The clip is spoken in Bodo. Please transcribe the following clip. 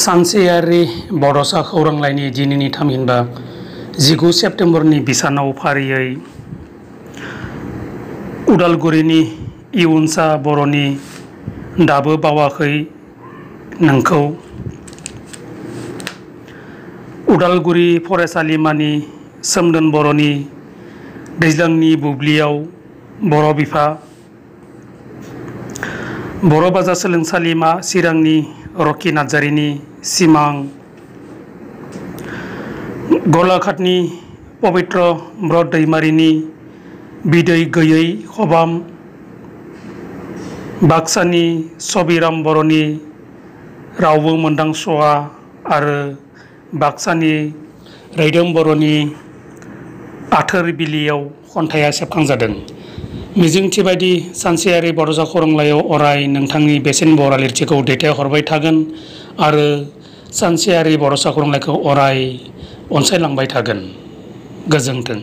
सानसेयारि बड'सा खौरांलाइनि दिनैनि थामहिनबा 19 सेप्तेम्बरनि बिसानाव फारियै उदालगुरिनि इयुनसा बर'नि दाबो बावाखै नोंखौ, उदालगुरि फरायसालिमानि सोमदोन बर'नि दैज्लांनि बुब्लियाव बर' बिफा, बर' बाजार सोलोंसालिमा चिरांनि रकि नार्जारिनि सिमां, गलाघाटनि पबित्र ब्रत दैमारिनि बिदै गैयै खबाम, बाक्सानि सबिराम बर'नि रावबो मोनदांस'आ आरो बाक्सानि रैदोम बर'नि आथोरबिलियाव खन्थाइया सेबखांजादों। मिजिंथिबायदि सानसेयारि बड'सा खौरांलाइयाव अराय नोंथांनि बेसेन बरा लिरथिखौ दैथायहरबाय थागोन आरो सानसेयारि बड'सा खौरांलाइखौ अराय अनसायलांबाय थागोन। गोजोन्थों।